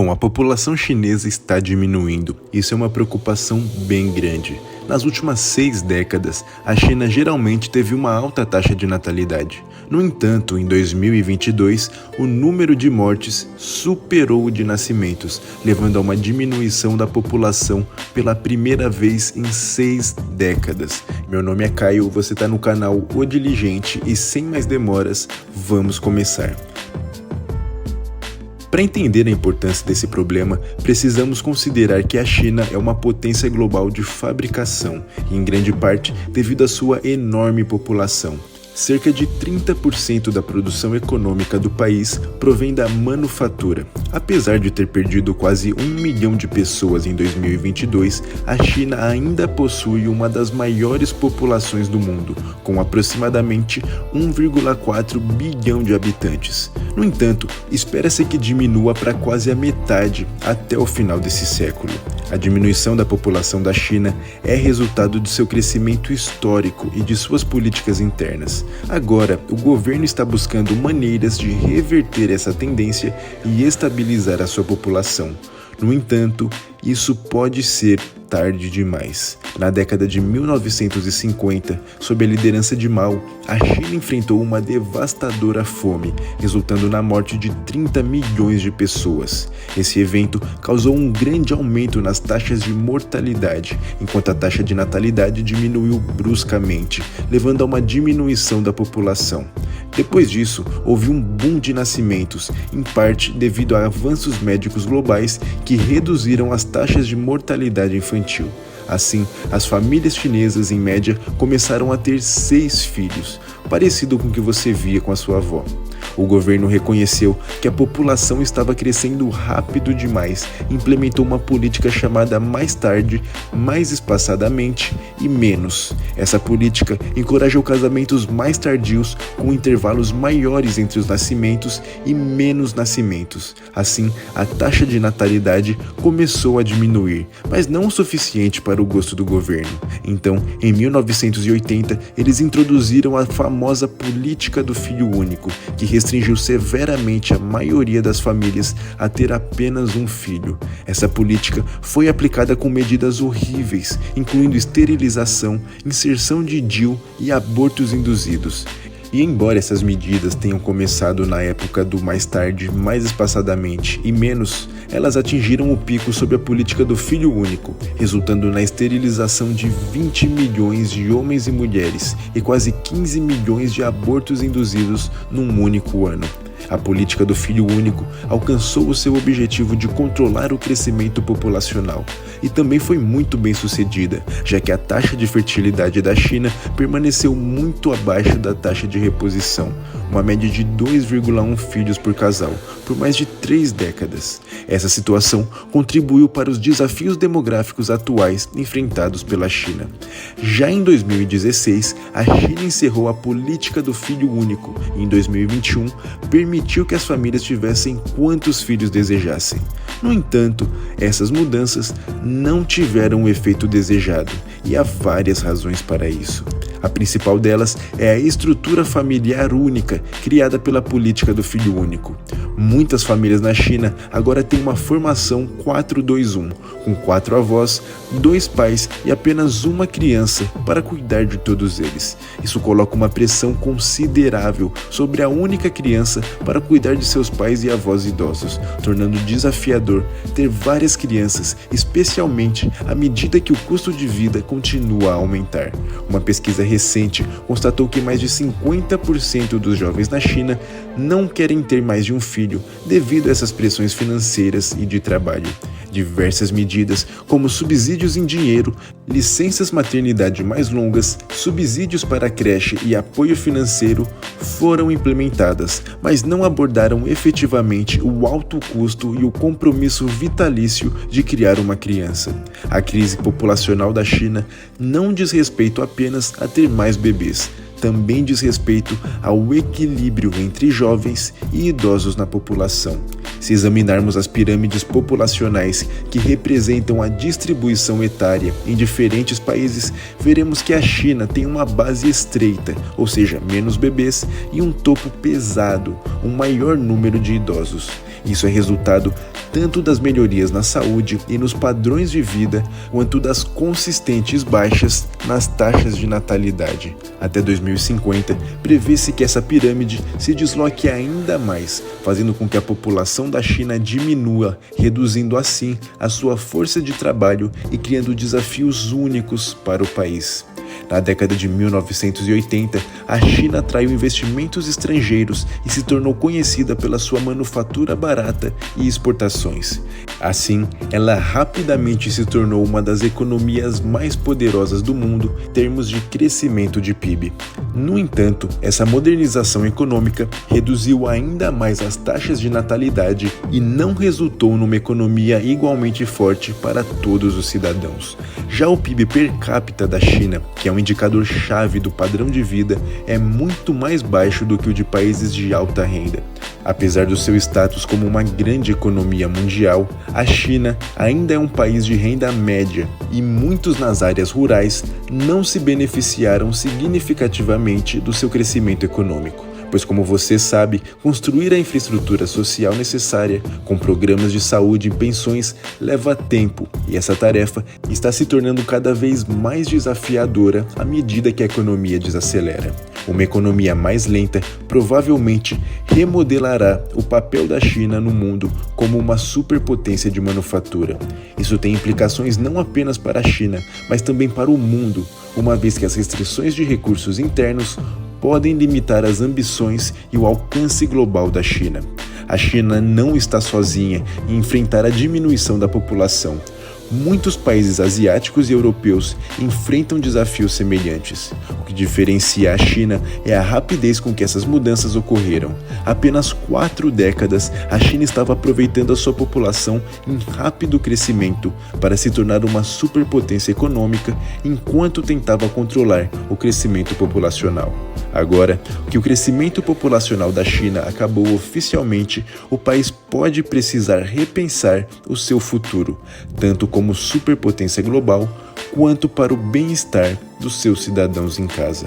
Bom, a população chinesa está diminuindo. Isso é uma preocupação bem grande. Nas últimas 6 décadas, a China geralmente teve uma alta taxa de natalidade. No entanto, em 2022, o número de mortes superou o de nascimentos, levando a uma diminuição da população pela primeira vez em 6 décadas. Meu nome é Caio, você está no canal O Diligente e sem mais demoras, vamos começar. Para entender a importância desse problema, precisamos considerar que a China é uma potência global de fabricação, em grande parte devido à sua enorme população. Cerca de 30% da produção econômica do país provém da manufatura. Apesar de ter perdido quase 1 milhão de pessoas em 2022, a China ainda possui uma das maiores populações do mundo, com aproximadamente 1,4 bilhão de habitantes. No entanto, espera-se que diminua para quase a metade até o final desse século. A diminuição da população da China é resultado de seu crescimento histórico e de suas políticas internas. Agora, o governo está buscando maneiras de reverter essa tendência e estabilizar a sua população. No entanto, isso pode ser tarde demais. Na década de 1950, sob a liderança de Mao, a China enfrentou uma devastadora fome, resultando na morte de 30 milhões de pessoas. Esse evento causou um grande aumento nas taxas de mortalidade, enquanto a taxa de natalidade diminuiu bruscamente, levando a uma diminuição da população. Depois disso, houve um boom de nascimentos, em parte devido a avanços médicos globais que reduziram as taxas de mortalidade infantil. Assim, as famílias chinesas, em média, começaram a ter 6 filhos, parecido com o que você via com a sua avó. O governo reconheceu que a população estava crescendo rápido demais e implementou uma política chamada mais tarde, mais espaçadamente e menos. Essa política encorajou casamentos mais tardios, com intervalos maiores entre os nascimentos e menos nascimentos. Assim, a taxa de natalidade começou a diminuir, mas não o suficiente para o gosto do governo. Então, em 1980, eles introduziram a famosa política do filho único, que restringiu severamente a maioria das famílias a ter apenas um filho. Essa política foi aplicada com medidas horríveis, incluindo esterilização, inserção de DIU e abortos induzidos. E embora essas medidas tenham começado na época do mais tarde, mais espaçadamente e menos, elas atingiram o pico sob a política do filho único, resultando na esterilização de 20 milhões de homens e mulheres e quase 15 milhões de abortos induzidos num único ano. A política do filho único alcançou o seu objetivo de controlar o crescimento populacional e também foi muito bem sucedida, já que a taxa de fertilidade da China permaneceu muito abaixo da taxa de reposição, uma média de 2,1 filhos por casal, por mais de 3 décadas. Essa situação contribuiu para os desafios demográficos atuais enfrentados pela China. Já em 2016, a China encerrou a política do filho único e em 2021 permitiu que as famílias tivessem quantos filhos desejassem. No entanto, essas mudanças não tiveram o efeito desejado e há várias razões para isso. A principal delas é a estrutura familiar única criada pela política do filho único. Muitas famílias na China agora têm uma formação 4-2-1, com 4 avós, 2 pais e apenas uma criança para cuidar de todos eles. Isso coloca uma pressão considerável sobre a única criança para cuidar de seus pais e avós idosos, tornando desafiador ter várias crianças, especialmente à medida que o custo de vida continua a aumentar. Uma pesquisa recente constatou que mais de 50% dos jovens na China não querem ter mais de um filho devido a essas pressões financeiras e de trabalho. Diversas medidas, como subsídios em dinheiro, licenças maternidade mais longas, subsídios para creche e apoio financeiro, foram implementadas, mas não abordaram efetivamente o alto custo e o compromisso vitalício de criar uma criança. A crise populacional da China não diz respeito apenas a ter mais bebês, também diz respeito ao equilíbrio entre jovens e idosos na população. Se examinarmos as pirâmides populacionais que representam a distribuição etária em diferentes países, veremos que a China tem uma base estreita, ou seja, menos bebês, e um topo pesado, um maior número de idosos. Isso é resultado tanto das melhorias na saúde e nos padrões de vida, quanto das consistentes baixas nas taxas de natalidade. Até 2050, prevê-se que essa pirâmide se desloque ainda mais, fazendo com que a população da China diminua, reduzindo assim a sua força de trabalho e criando desafios únicos para o país. Na década de 1980, a China atraiu investimentos estrangeiros e se tornou conhecida pela sua manufatura barata e exportações. Assim, ela rapidamente se tornou uma das economias mais poderosas do mundo em termos de crescimento de PIB. No entanto, essa modernização econômica reduziu ainda mais as taxas de natalidade e não resultou numa economia igualmente forte para todos os cidadãos. Já o PIB per capita da China, que é um indicador-chave do padrão de vida, é muito mais baixo do que o de países de alta renda. Apesar do seu status como uma grande economia mundial, a China ainda é um país de renda média e muitos nas áreas rurais não se beneficiaram significativamente do seu crescimento econômico. Pois, como você sabe, construir a infraestrutura social necessária, com programas de saúde e pensões, leva tempo, e essa tarefa está se tornando cada vez mais desafiadora à medida que a economia desacelera. Uma economia mais lenta provavelmente remodelará o papel da China no mundo como uma superpotência de manufatura. Isso tem implicações não apenas para a China, mas também para o mundo, uma vez que as restrições de recursos internos podem limitar as ambições e o alcance global da China. A China não está sozinha em enfrentar a diminuição da população. Muitos países asiáticos e europeus enfrentam desafios semelhantes. O que diferencia a China é a rapidez com que essas mudanças ocorreram. Há apenas 4 décadas, a China estava aproveitando a sua população em rápido crescimento para se tornar uma superpotência econômica, enquanto tentava controlar o crescimento populacional. Agora que o crescimento populacional da China acabou oficialmente, o país pode precisar repensar o seu futuro, tanto como superpotência global, quanto para o bem-estar dos seus cidadãos em casa.